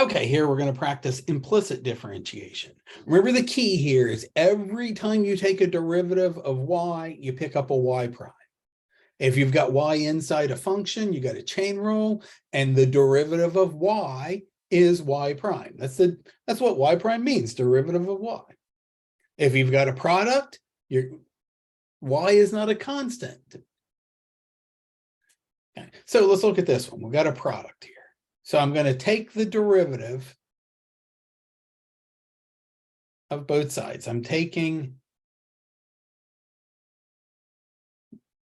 Okay, here we're going to practice implicit differentiation. Remember, the key here is every time you take a derivative of y, you pick up a y prime. If you've got y inside a function, you got a chain rule, and the derivative of y is y prime. That's what y prime means, derivative of y. If you've got a product, your y is not a constant. Okay, so let's look at this one. We've got a product here. So I'm going to take the derivative of both sides. I'm taking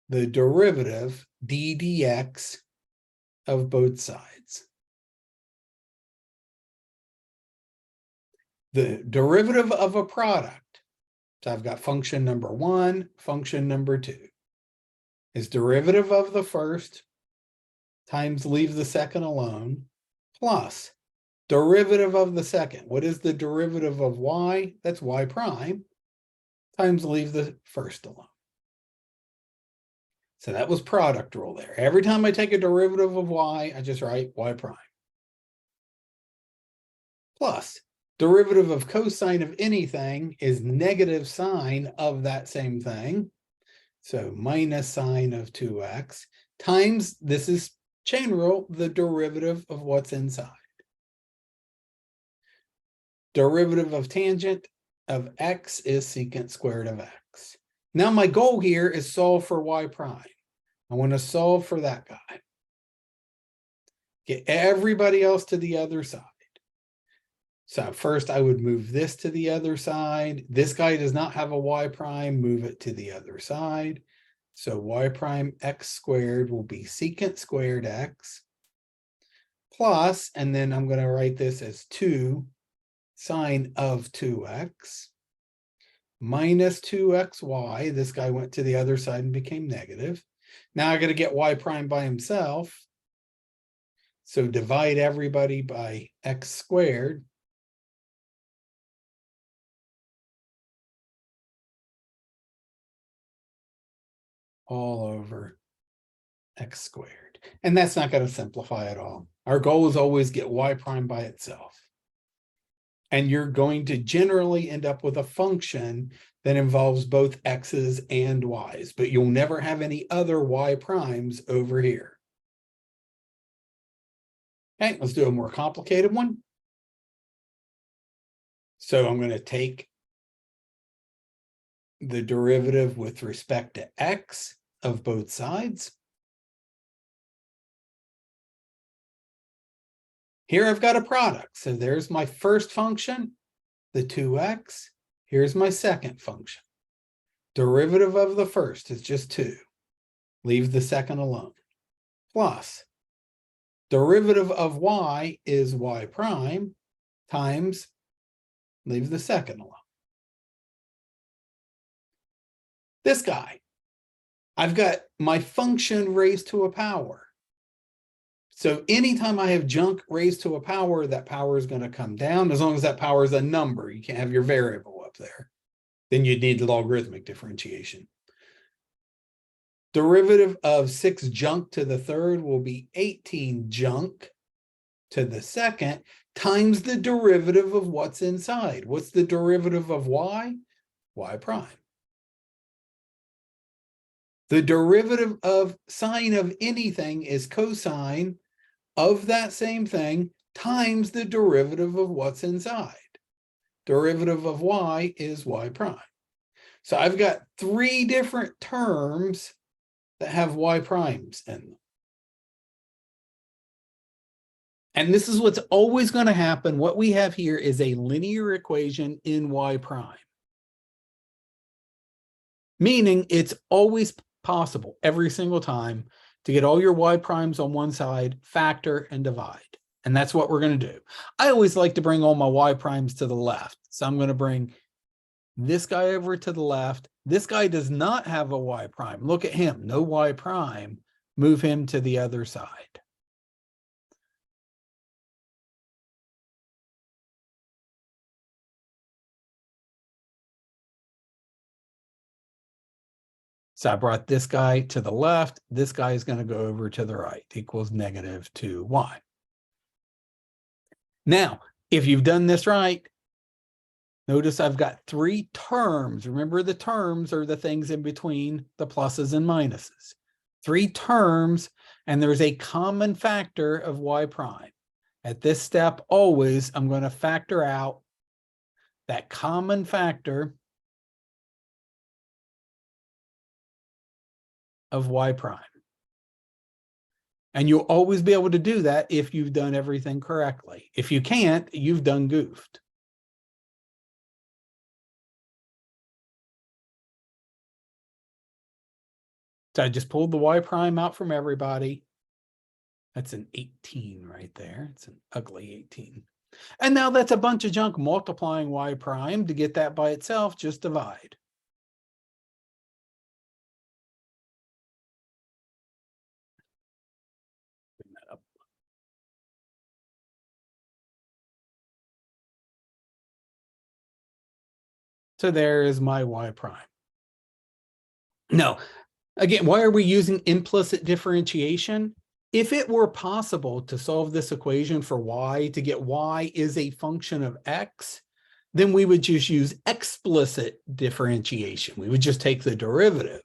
the derivative d dx of both sides. The derivative of a product, so I've got function number 1, function number 2, is derivative of the first times leave the second alone, plus derivative of the second. What is the derivative of y? That's y prime, times leave the first alone. So that was product rule there. Every time I take a derivative of y, I just write y prime. Plus, derivative of cosine of anything is negative sine of that same thing. So minus sine of 2x times, this is chain rule, the derivative of what's inside. Derivative of tangent of x is secant squared of x. Now my goal here is solve for y prime. I want to solve for that guy. Get everybody else to the other side. So first I would move this to the other side. This guy does not have a y prime, move it to the other side. So y prime x squared will be secant squared x plus, and then I'm going to write this as 2 sine of 2x minus 2xy. This guy went to the other side and became negative. Now I got to get y prime by himself. So divide everybody by x squared. All over x squared. And that's not going to simplify at all. Our goal is always get y prime by itself. And you're going to generally end up with a function that involves both x's and y's, but you'll never have any other y primes over here. Okay, let's do a more complicated one. So I'm going to take the derivative with respect to x of both sides. Here I've got a product. So there's my first function, the 2x. Here's my second function. Derivative of the first is just 2. Leave the second alone. Plus, derivative of y is y prime times, leave the second alone. This guy, I've got my function raised to a power. So anytime I have junk raised to a power, that power is going to come down, as long as that power is a number. You can't have your variable up there. Then you'd need logarithmic differentiation. Derivative of 6 junk to the third will be 18 junk to the second times the derivative of what's inside. What's the derivative of y? Y prime. The derivative of sine of anything is cosine of that same thing times the derivative of what's inside. Derivative of y is y prime. So I've got 3 different terms that have y primes in them. And this is what's always going to happen. What we have here is a linear equation in y prime. Meaning it's always possible every single time to get all your y primes on one side, factor and divide. And that's what we're going to do. I always like to bring all my y primes to the left. So I'm going to bring this guy over to the left. This guy does not have a y prime. Look at him, no y prime. Move him to the other side. So I brought this guy to the left. This guy is going to go over to the right, equals negative 2y. Now, if you've done this right, notice I've got 3 terms. Remember, the terms are the things in between the pluses and minuses. 3 terms, and there's a common factor of y prime. At this step, always, I'm going to factor out that common factor of y prime. And you'll always be able to do that if you've done everything correctly. If you can't, you've done goofed. So I just pulled the y prime out from everybody. That's an 18 right there. It's an ugly 18. And now that's a bunch of junk multiplying y prime. To get that by itself, just divide. Bring that up. So there is my y prime. No, again, why are we using implicit differentiation? If it were possible to solve this equation for y, to get y is a function of x, then we would just use explicit differentiation. We would just take the derivative.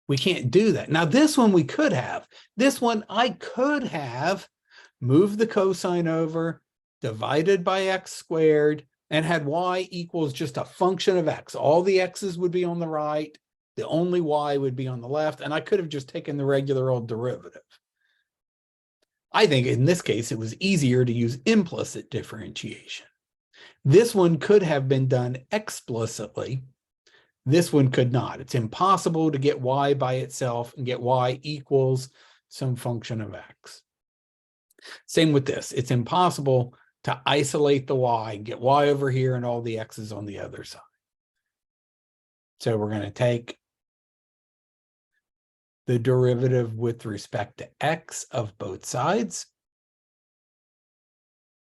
We can't do that. Now, this one we could have. This one I could have moved the cosine over, divided by x squared, and had y equals just a function of x. All the x's would be on the right. The only y would be on the left, and I could have just taken the regular old derivative. I think in this case, it was easier to use implicit differentiation. This one could have been done explicitly. This one could not. It's impossible to get y by itself and get y equals some function of x. Same with this. It's impossible to isolate the y and get y over here and all the x's on the other side. So we're going to take the derivative with respect to x of both sides.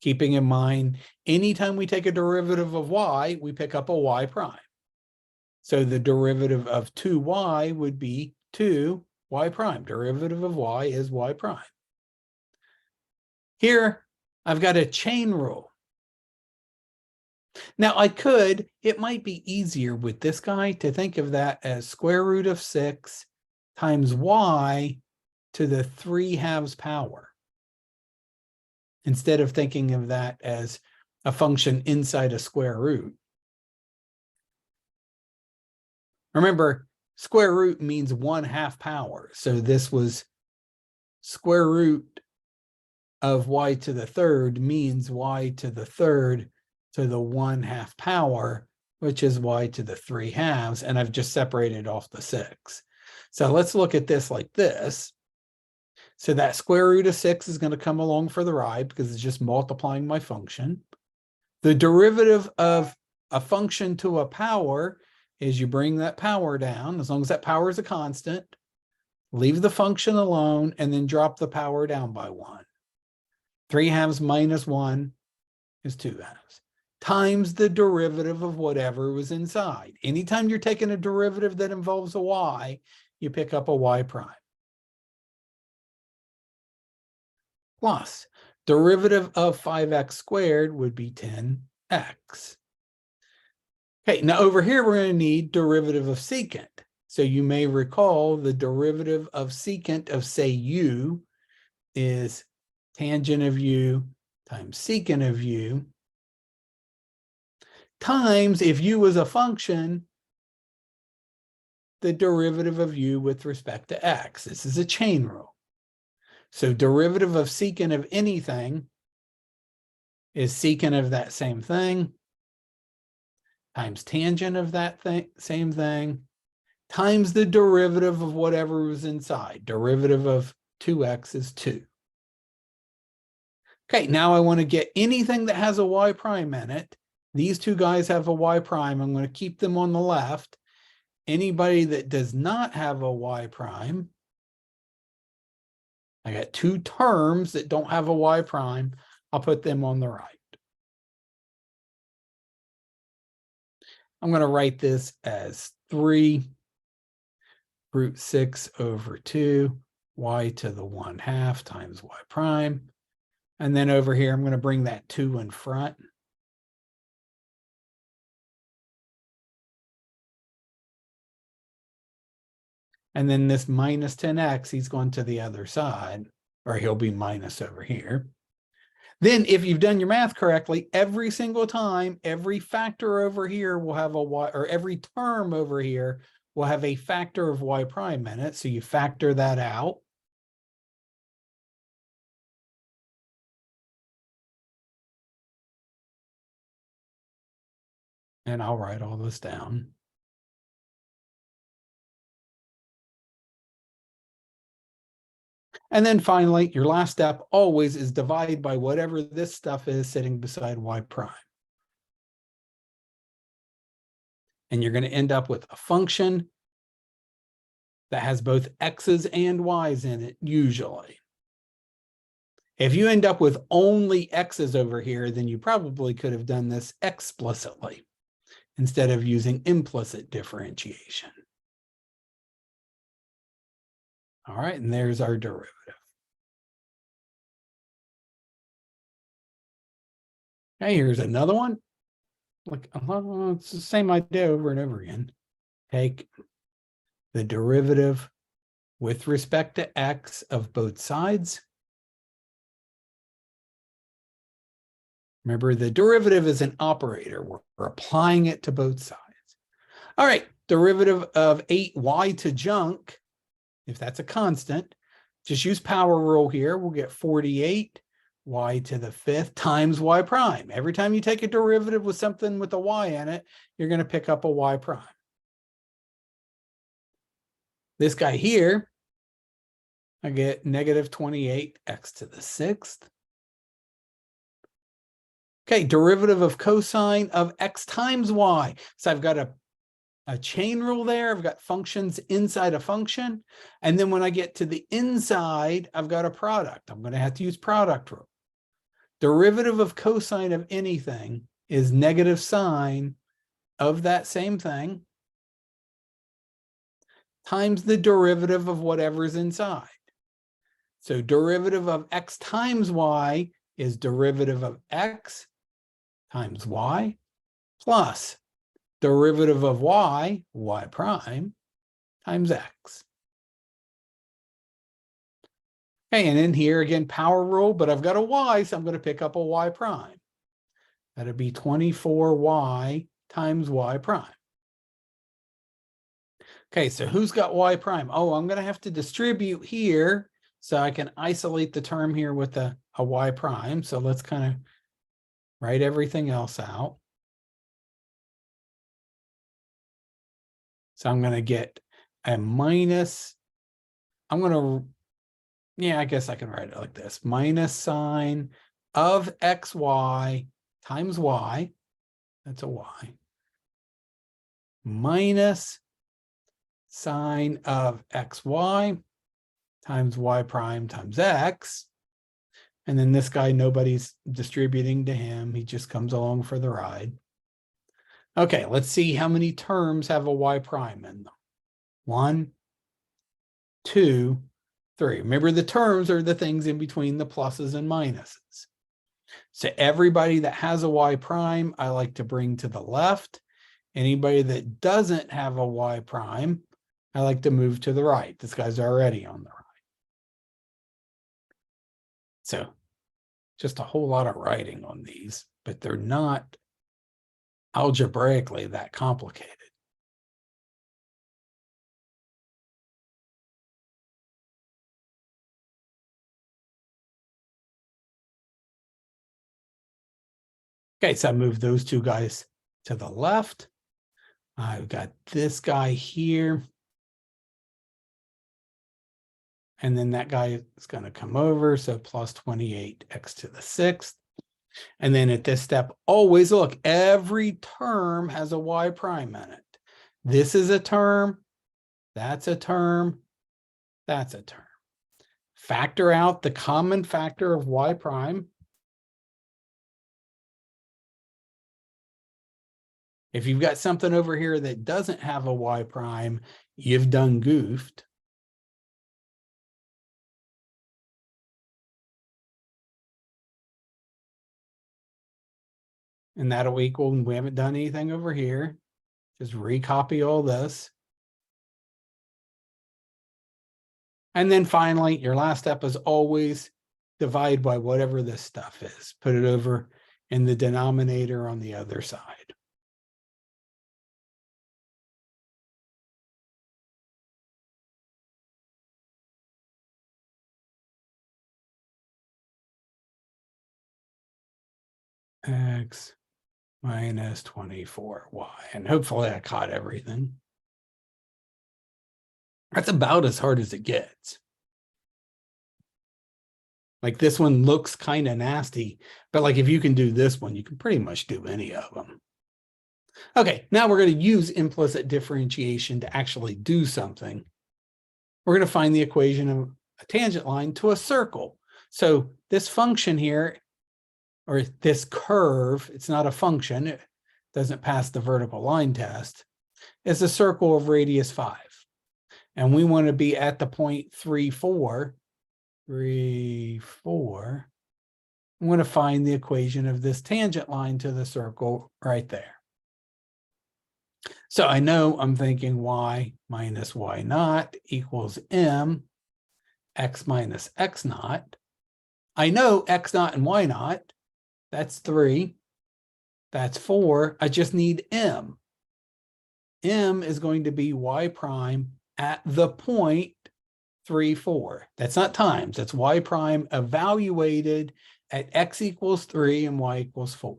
Keeping in mind, anytime we take a derivative of y, we pick up a y prime. So the derivative of 2y would be 2y prime. Derivative of y is y prime. Here, I've got a chain rule. Now, it might be easier with this guy to think of that as square root of 6 times y to the 3/2 power, instead of thinking of that as a function inside a square root. Remember, square root means 1/2 power. So this was square root of y to the 3rd means y to the 3rd to the 1/2 power, which is y to the 3/2, and I've just separated off the 6. So let's look at this like this. So that square root of 6 is going to come along for the ride because it's just multiplying my function. The derivative of a function to a power is you bring that power down, as long as that power is a constant, leave the function alone, and then drop the power down by 1. 3/2 minus 1 is 2/2, times the derivative of whatever was inside. Anytime you're taking a derivative that involves a y, you pick up a y prime. Plus, derivative of 5x squared would be 10x. Okay, now over here, we're going to need derivative of secant. So you may recall the derivative of secant of, say, u is tangent of u times secant of u times, if u was a function, the derivative of u with respect to x. This is a chain rule. So derivative of secant of anything is secant of that same thing times tangent of that same thing times the derivative of whatever was inside. Derivative of 2x is 2. Okay, now I want to get anything that has a y prime in it. These two guys have a y prime. I'm going to keep them on the left. Anybody that does not have a y prime, I got 2 terms that don't have a y prime. I'll put them on the right. I'm going to write this as 3 root 6 over 2 y to the 1/2 times y prime. And then over here, I'm going to bring that 2 in front. And then this minus 10x, he's going to the other side, or he'll be minus over here. Then if you've done your math correctly, every single time, every factor over here will have a y, or every term over here will have a factor of y prime in it. So you factor that out. And I'll write all this down. And then finally, your last step always is divide by whatever this stuff is sitting beside y prime. And you're going to end up with a function that has both x's and y's in it, usually. If you end up with only x's over here, then you probably could have done this explicitly instead of using implicit differentiation. All right, and there's our derivative. Okay, here's another one. Like, it's the same idea over and over again. Take the derivative with respect to x of both sides. Remember, the derivative is an operator. We're applying it to both sides. All right, derivative of 8y to junk, if that's a constant, just use power rule here. We'll get 48 y to the 5th times y prime. Every time you take a derivative with something with a y in it, you're going to pick up a y prime. This guy here, I get negative 28 x to the 6th. Okay, derivative of cosine of x times y. So I've got a chain rule there. I've got functions inside a function. And then when I get to the inside, I've got a product. I'm going to have to use product rule. Derivative of cosine of anything is negative sine of that same thing times the derivative of whatever's inside. So derivative of x times y is derivative of x times y plus derivative of y, y prime, times x. Okay, and in here, again, power rule, but I've got a y, so I'm going to pick up a y prime. That'd be 24y times y prime. Okay, so who's got y prime? Oh, I'm going to have to distribute here so I can isolate the term here with a y prime. So let's kind of write everything else out. So I'm going to get a minus, I'm going to, yeah, I guess I can write it like this. Minus sine of xy times y, that's a y, minus sine of xy times y prime times x. And then this guy, nobody's distributing to him. He just comes along for the ride. Okay, let's see how many terms have a y prime in them. 1, 2, 3. Remember, the terms are the things in between the pluses and minuses. So everybody that has a y prime, I like to bring to the left. Anybody that doesn't have a y prime, I like to move to the right. This guy's already on the right. So just a whole lot of writing on these, but they're not algebraically that complicated. Okay, so I move those two guys to the left. I've got this guy here. And then that guy is going to come over. So plus 28x to the 6th. And then at this step, always look, every term has a y prime in it. This is a term. That's a term. That's a term. Factor out the common factor of y prime. If you've got something over here that doesn't have a y prime, you've done goofed. And that'll equal, and we haven't done anything over here. Just recopy all this. And then finally, your last step is always divide by whatever this stuff is. Put it over in the denominator on the other side. X minus 24y. And hopefully I caught everything. That's about as hard as it gets. Like this one looks kind of nasty, but like if you can do this one, you can pretty much do any of them. Okay, now we're going to use implicit differentiation to actually do something. We're going to find the equation of a tangent line to a circle. So this function here, or this curve, it's not a function, it doesn't pass the vertical line test, is a circle of radius 5. And we want to be at the point 3, 4. I'm going to find the equation of this tangent line to the circle right there. So I know I'm thinking y minus y naught equals m x minus x naught. I know x naught and y naught. That's 3. That's 4. I just need m. M is going to be y prime at the point 3, 4. That's not times. That's y prime evaluated at x equals 3 and y equals 4.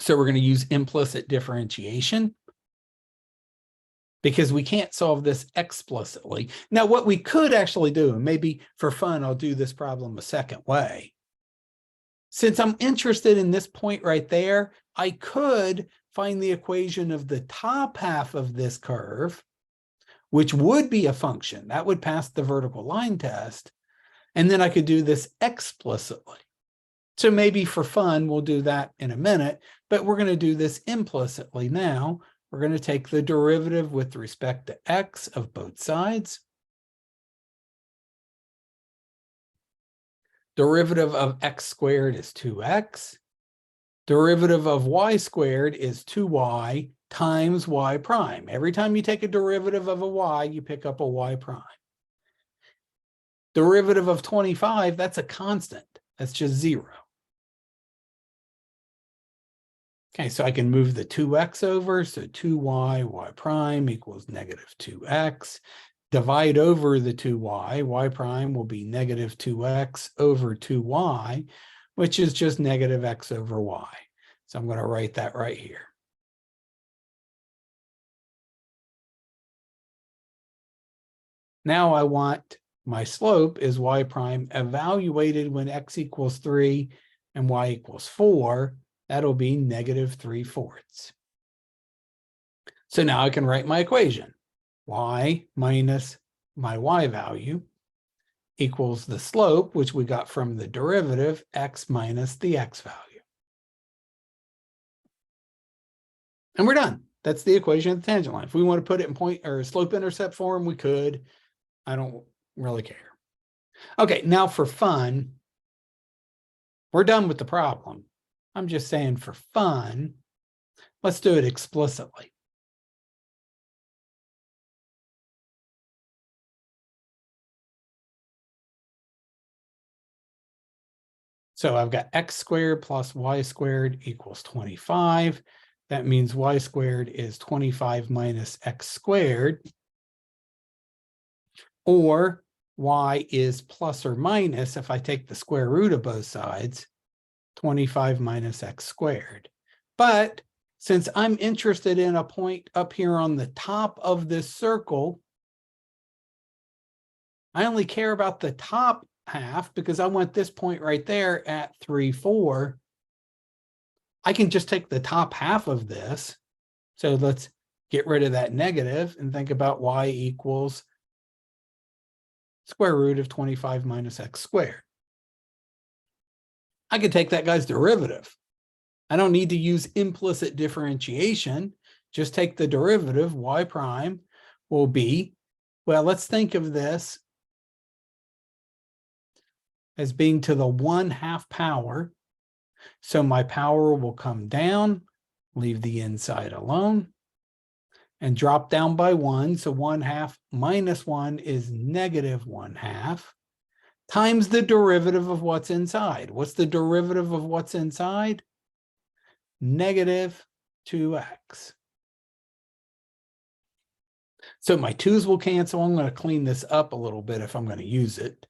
So we're going to use implicit differentiation because we can't solve this explicitly. Now, what we could actually do, and maybe for fun, I'll do this problem a second way. Since I'm interested in this point right there, I could find the equation of the top half of this curve, which would be a function. That would pass the vertical line test. And then I could do this explicitly. So maybe for fun, we'll do that in a minute, but we're going to do this implicitly now. We're going to take the derivative with respect to x of both sides. Derivative of x squared is 2x. Derivative of y squared is 2y times y prime. Every time you take a derivative of a y, you pick up a y prime. Derivative of 25, that's a constant. That's just 0. Okay, so I can move the 2x over. So 2y, y prime equals negative 2x. Divide over the 2y, y prime will be negative 2x over 2y, which is just negative x over y. So I'm going to write that right here. Now I want my slope is y prime evaluated when x equals 3 and y equals 4. That'll be negative 3/4. So now I can write my equation. Y minus my y value equals the slope, which we got from the derivative, x minus the x value. And we're done. That's the equation of the tangent line. If we want to put it in point or slope intercept form, we could. I don't really care. Okay, now for fun, we're done with the problem. I'm just saying for fun, let's do it explicitly. So I've got x squared plus y squared equals 25. That means y squared is 25 minus x squared. Or y is plus or minus, if I take the square root of both sides, 25 minus x squared. But since I'm interested in a point up here on the top of this circle, I only care about the top half because I want this point right there at 3, 4. I can just take the top half of this. So let's get rid of that negative and think about y equals square root of 25 minus x squared. I could take that guy's derivative. I don't need to use implicit differentiation. Just take the derivative. Y prime will be, well, let's think of this as being to the 1/2 power So my power will come down, leave the inside alone, and drop down by 1. So 1/2 minus 1 is -1/2 times the derivative of what's inside. What's the derivative of what's inside? -2x. So my 2's will cancel. I'm going to clean this up a little bit if I'm going to use it.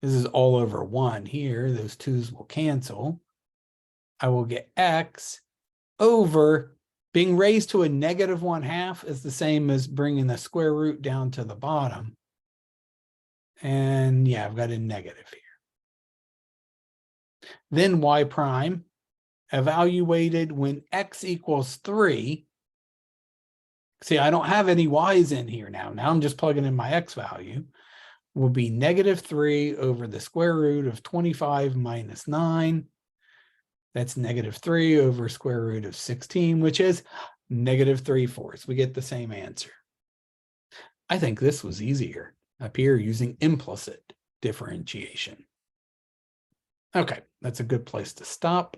This is all over 1 here. Those 2's will cancel. I will get x over being raised to a -1/2 is the same as bringing the square root down to the bottom. And yeah, I've got a negative here. Then y prime evaluated when x equals 3. See, I don't have any y's in here now. Now I'm just plugging in my x value. Will be -3 over the square root of 25 minus 9. That's -3 over square root of 16, which is -3/4. We get the same answer. I think this was easier up here using implicit differentiation. Okay, that's a good place to stop.